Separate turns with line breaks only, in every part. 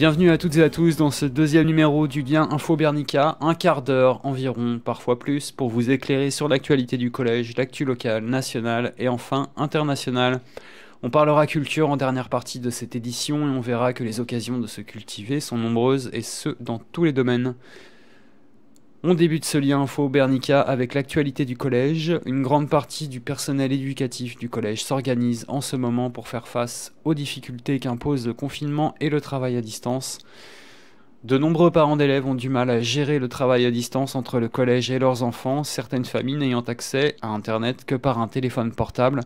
Bienvenue à toutes et à tous dans ce deuxième numéro du lien Info Bernica, un quart d'heure environ, parfois plus, pour vous éclairer sur l'actualité du collège, l'actu locale, nationale et enfin internationale. On parlera culture en dernière partie de cette édition et on verra que les occasions de se cultiver sont nombreuses et ce, dans tous les domaines. On débute ce lien Info Bernica avec l'actualité du collège. Une grande partie du personnel éducatif du collège s'organise en ce moment pour faire face aux difficultés qu'imposent le confinement et le travail à distance. De nombreux parents d'élèves ont du mal à gérer le travail à distance entre le collège et leurs enfants, certaines familles n'ayant accès à Internet que par un téléphone portable.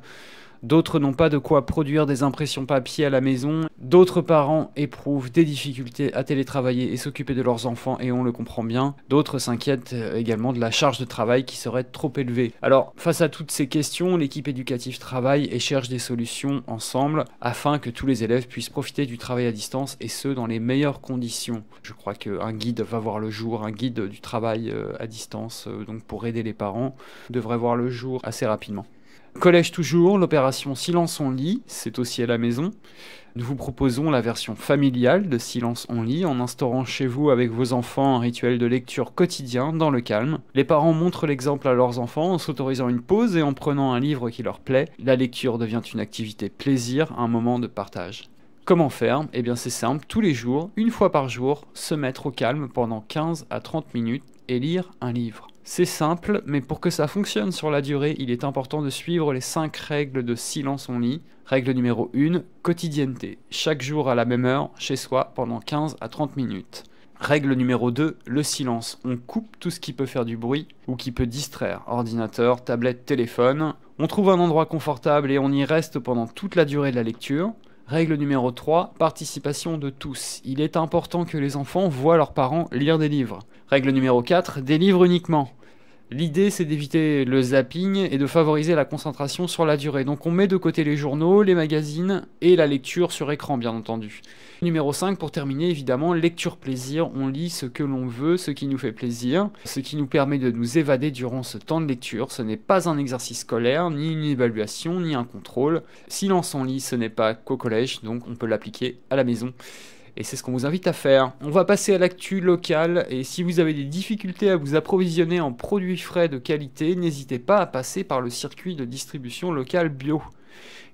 D'autres n'ont pas de quoi produire des impressions papier à la maison. D'autres parents éprouvent des difficultés à télétravailler et s'occuper de leurs enfants et on le comprend bien. D'autres s'inquiètent également de la charge de travail qui serait trop élevée. Alors, face à toutes ces questions, l'équipe éducative travaille et cherche des solutions ensemble afin que tous les élèves puissent profiter du travail à distance et ce, dans les meilleures conditions. Je crois qu'un guide va voir le jour, un guide du travail à distance, donc pour aider les parents, devrait voir le jour assez rapidement. Collège toujours, l'opération Silence on lit, c'est aussi à la maison. Nous vous proposons la version familiale de Silence on lit en instaurant chez vous avec vos enfants un rituel de lecture quotidien dans le calme. Les parents montrent l'exemple à leurs enfants en s'autorisant une pause et en prenant un livre qui leur plaît. La lecture devient une activité plaisir, un moment de partage. Comment faire ? Eh bien c'est simple, tous les jours, une fois par jour, se mettre au calme pendant 15 à 30 minutes et lire un livre. C'est simple, mais pour que ça fonctionne sur la durée, il est important de suivre les 5 règles de Silence on lit. Règle numéro 1, quotidienneté. Chaque jour à la même heure, chez soi, pendant 15 à 30 minutes. Règle numéro 2, le silence. On coupe tout ce qui peut faire du bruit ou qui peut distraire. Ordinateur, tablette, téléphone. On trouve un endroit confortable et on y reste pendant toute la durée de la lecture. Règle numéro 3, participation de tous. Il est important que les enfants voient leurs parents lire des livres. Règle numéro 4, des livres uniquement. L'idée, c'est d'éviter le zapping et de favoriser la concentration sur la durée. Donc on met de côté les journaux, les magazines et la lecture sur écran, bien entendu. Numéro 5, pour terminer, évidemment, lecture plaisir. On lit ce que l'on veut, ce qui nous fait plaisir, ce qui nous permet de nous évader durant ce temps de lecture. Ce n'est pas un exercice scolaire, ni une évaluation, ni un contrôle. Silence on lit, ce n'est pas qu'au collège, donc on peut l'appliquer à la maison. Et c'est ce qu'on vous invite à faire. On va passer à l'actu locale, et si vous avez des difficultés à vous approvisionner en produits frais de qualité, n'hésitez pas à passer par le circuit de distribution locale bio.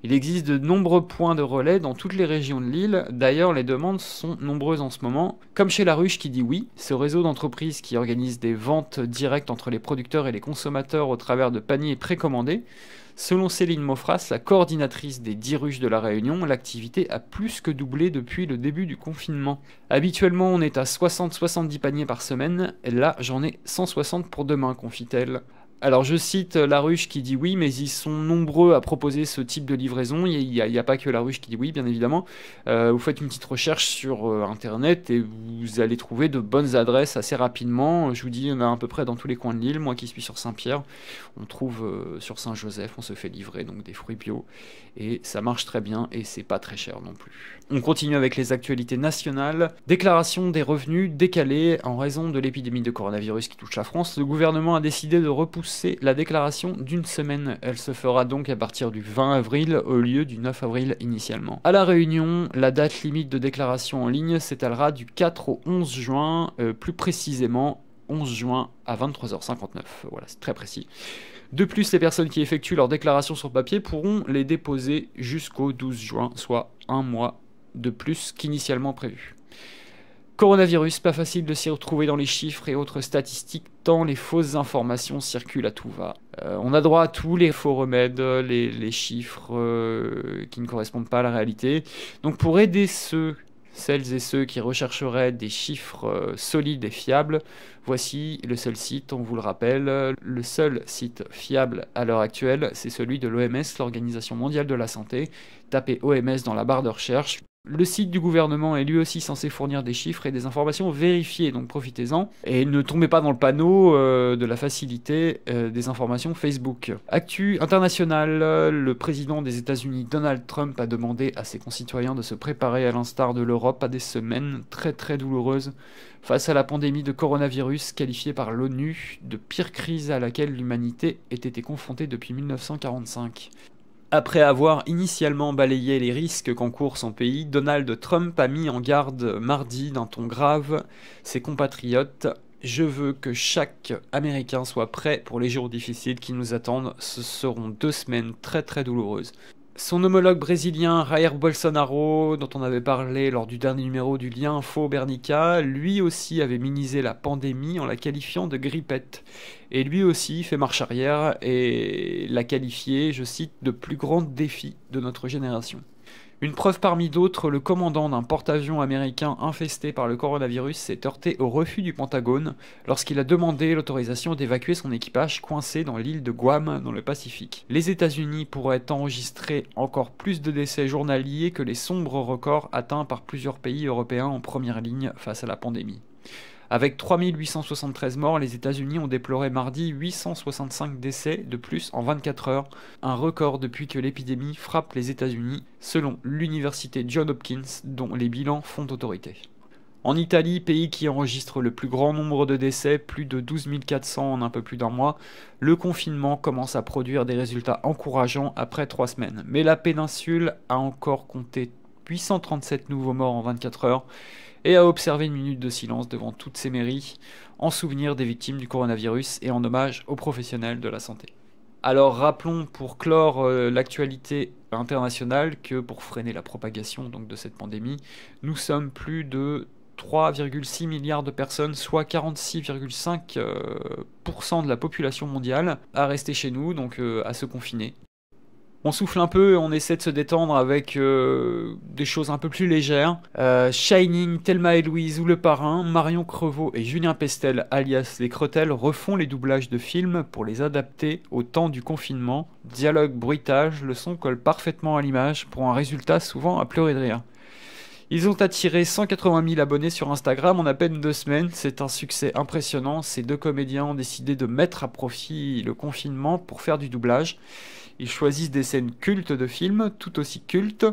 Il existe de nombreux points de relais dans toutes les régions de l'île, d'ailleurs les demandes sont nombreuses en ce moment. Comme chez La Ruche qui dit oui, ce réseau d'entreprises qui organise des ventes directes entre les producteurs et les consommateurs au travers de paniers précommandés. Selon Céline Mofras, la coordinatrice des 10 ruches de la Réunion, l'activité a plus que doublé depuis le début du confinement. Habituellement, on est à 60-70 paniers par semaine, et là j'en ai 160 pour demain, confie-t-elle. Alors je cite La Ruche qui dit oui, mais ils sont nombreux à proposer ce type de livraison. Il n'y a pas que La Ruche qui dit oui, bien évidemment. Vous faites une petite recherche sur Internet et vous allez trouver de bonnes adresses assez rapidement. Je vous dis, il y en a à peu près dans tous les coins de l'île. Moi qui suis sur Saint-Pierre, on trouve sur Saint-Joseph, on se fait livrer donc des fruits bio. Et ça marche très bien et c'est pas très cher non plus. On continue avec les actualités nationales. Déclaration des revenus décalés en raison de l'épidémie de coronavirus qui touche la France. Le gouvernement a décidé de repousser la déclaration d'une semaine. Elle se fera donc à partir du 20 avril au lieu du 9 avril initialement. À La Réunion, la date limite de déclaration en ligne s'étalera du 4 au 11 juin, plus précisément 11 juin à 23h59. Voilà, c'est très précis. De plus, les personnes qui effectuent leur déclaration sur papier pourront les déposer jusqu'au 12 juin, soit un mois de plus qu'initialement prévu. Coronavirus, pas facile de s'y retrouver dans les chiffres et autres statistiques, tant les fausses informations circulent à tout va. On a droit à tous les faux remèdes, les chiffres qui ne correspondent pas à la réalité. Donc pour aider celles et ceux qui rechercheraient des chiffres solides et fiables, voici le seul site, on vous le rappelle, le seul site fiable à l'heure actuelle, c'est celui de l'OMS, l'Organisation mondiale de la santé. Tapez OMS dans la barre de recherche. Le site du gouvernement est lui aussi censé fournir des chiffres et des informations vérifiées, donc profitez-en. Et ne tombez pas dans le panneau de la facilité des informations Facebook. Actu international, le président des États-Unis Donald Trump a demandé à ses concitoyens de se préparer à l'instar de l'Europe à des semaines très très douloureuses face à la pandémie de coronavirus qualifiée par l'ONU de pire crise à laquelle l'humanité ait été confrontée depuis 1945. Après avoir initialement balayé les risques qu'encourt son pays, Donald Trump a mis en garde mardi d'un ton grave ses compatriotes. Je veux que chaque Américain soit prêt pour les jours difficiles qui nous attendent. Ce seront 2 semaines très très douloureuses. Son homologue brésilien Jair Bolsonaro, dont on avait parlé lors du dernier numéro du Lien Info Bernica, lui aussi avait minimisé la pandémie en la qualifiant de grippette. Et lui aussi fait marche arrière et l'a qualifié, je cite, de plus grand défi de notre génération. Une preuve parmi d'autres, le commandant d'un porte-avions américain infesté par le coronavirus s'est heurté au refus du Pentagone lorsqu'il a demandé l'autorisation d'évacuer son équipage coincé dans l'île de Guam dans le Pacifique. Les États-Unis pourraient enregistrer encore plus de décès journaliers que les sombres records atteints par plusieurs pays européens en première ligne face à la pandémie. Avec 3873 morts, les États-Unis ont déploré mardi 865 décès de plus en 24 heures, un record depuis que l'épidémie frappe les États-Unis, selon l'université Johns Hopkins, dont les bilans font autorité. En Italie, pays qui enregistre le plus grand nombre de décès, plus de 12 400 en un peu plus d'un mois, le confinement commence à produire des résultats encourageants après 3 semaines. Mais la péninsule a encore compté 837 nouveaux morts en 24 heures, et a observé une minute de silence devant toutes ces mairies, en souvenir des victimes du coronavirus et en hommage aux professionnels de la santé. Alors rappelons pour clore l'actualité internationale que pour freiner la propagation donc, de cette pandémie, nous sommes plus de 3,6 milliards de personnes, soit 46,5% de la population mondiale, à rester chez nous, donc à se confiner. On souffle un peu, on essaie de se détendre avec des choses un peu plus légères. Shining, Thelma et Louise ou Le Parrain, Marion Crevaux et Julien Pestel, alias les Creutels, refont les doublages de films pour les adapter au temps du confinement. Dialogue, bruitage, le son colle parfaitement à l'image pour un résultat souvent à pleurer de rire. Ils ont attiré 180 000 abonnés sur Instagram en à peine 2 semaines. C'est un succès impressionnant. Ces 2 comédiens ont décidé de mettre à profit le confinement pour faire du doublage. Ils choisissent des scènes cultes de films, tout aussi cultes,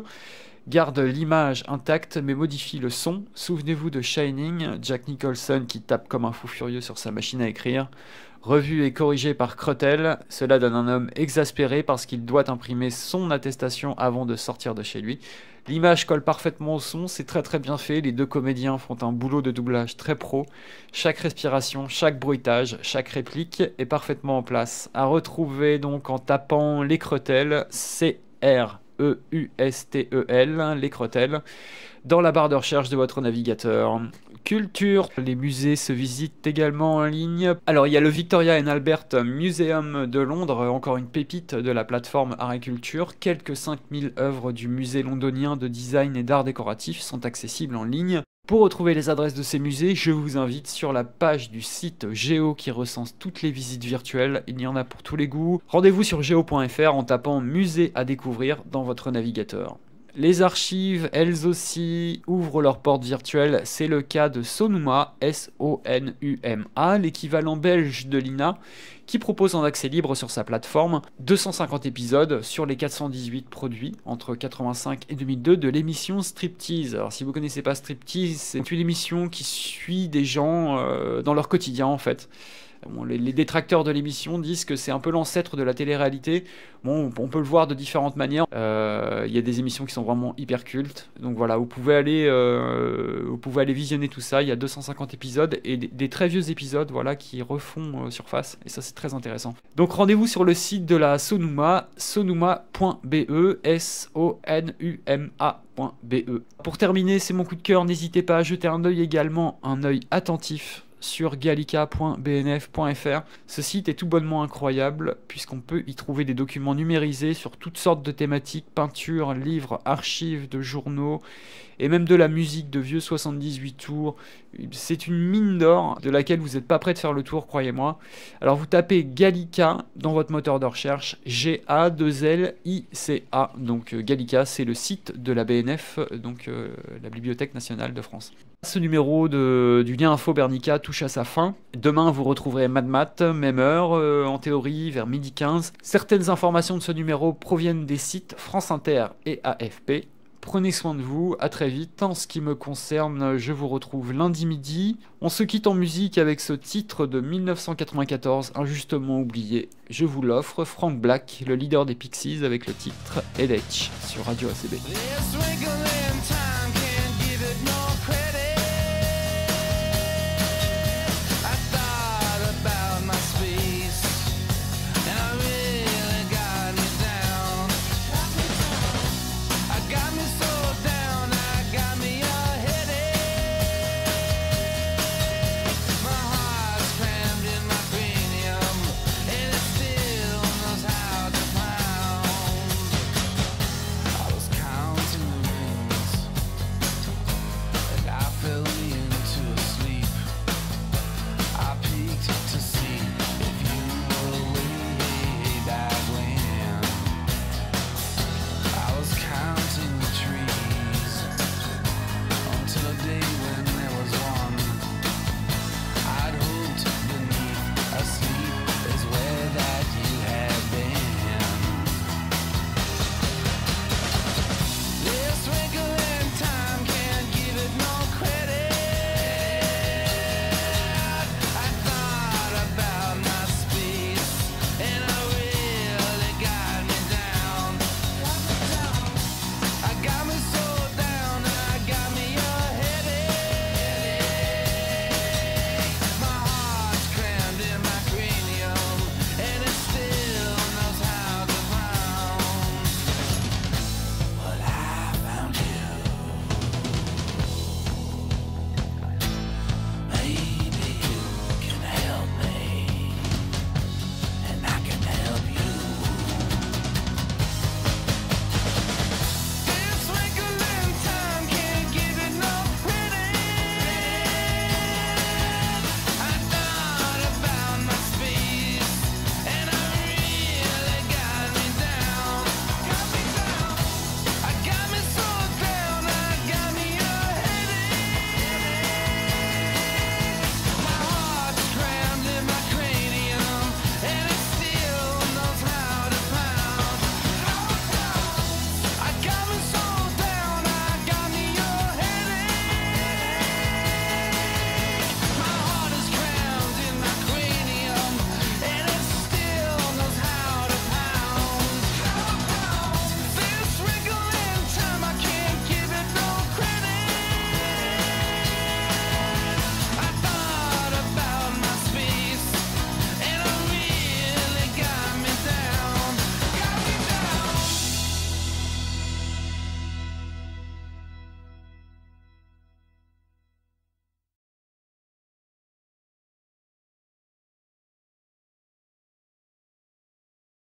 gardent l'image intacte mais modifient le son. Souvenez-vous de Shining, Jack Nicholson qui tape comme un fou furieux sur sa machine à écrire. Revu et corrigé par Cretel, cela donne un homme exaspéré parce qu'il doit imprimer son attestation avant de sortir de chez lui. L'image colle parfaitement au son, c'est très très bien fait, les 2 comédiens font un boulot de doublage très pro. Chaque respiration, chaque bruitage, chaque réplique est parfaitement en place. À retrouver donc en tapant les Creutels, C-R-E-U-S-T-E-L, les Creutels, dans la barre de recherche de votre navigateur. Culture, les musées se visitent également en ligne. Alors il y a le Victoria and Albert Museum de Londres, encore une pépite de la plateforme Art et Culture. Quelques 5000 œuvres du musée londonien de design et d'art décoratif sont accessibles en ligne. Pour retrouver les adresses de ces musées, je vous invite sur la page du site Géo qui recense toutes les visites virtuelles. Il y en a pour tous les goûts. Rendez-vous sur geo.fr en tapant musée à découvrir dans votre navigateur. Les archives, elles aussi, ouvrent leurs portes virtuelles. C'est le cas de Sonuma, S-O-N-U-M-A, l'équivalent belge de l'INA, qui propose en accès libre sur sa plateforme 250 épisodes sur les 418 produits entre 85 et 2002 de l'émission Striptease. Alors si vous ne connaissez pas Striptease, c'est une émission qui suit des gens dans leur quotidien en fait. Bon, les détracteurs de l'émission disent que c'est un peu l'ancêtre de la télé-réalité. Bon, on peut le voir de différentes manières. Il y a des émissions qui sont vraiment hyper cultes. Donc voilà, vous pouvez aller visionner tout ça. Il y a 250 épisodes et des très vieux épisodes voilà, qui refont surface. Et ça, c'est très intéressant. Donc rendez-vous sur le site de la Sonuma, sonuma.be, S-O-N-U-M-A.be. Pour terminer, c'est mon coup de cœur. N'hésitez pas à jeter un œil également, un œil attentif sur gallica.bnf.fr. Ce site est tout bonnement incroyable puisqu'on peut y trouver des documents numérisés sur toutes sortes de thématiques, peintures, livres, archives de journaux et même de la musique de vieux 78 tours. C'est une mine d'or de laquelle vous n'êtes pas prêt de faire le tour, croyez-moi. Alors vous tapez Gallica dans votre moteur de recherche, G-A-2-L-I-C-A. Donc Gallica, c'est le site de la BNF, donc la Bibliothèque nationale de France. Ce numéro du Lien Info Bernica touche à sa fin. Demain, vous retrouverez Mad Math, même heure, en théorie, vers 12h15. Certaines informations de ce numéro proviennent des sites France Inter et AFP. Prenez soin de vous, à très vite. En ce qui me concerne, je vous retrouve lundi midi. On se quitte en musique avec ce titre de 1994, injustement oublié. Je vous l'offre, Frank Black, le leader des Pixies, avec le titre Edge sur Radio ACB.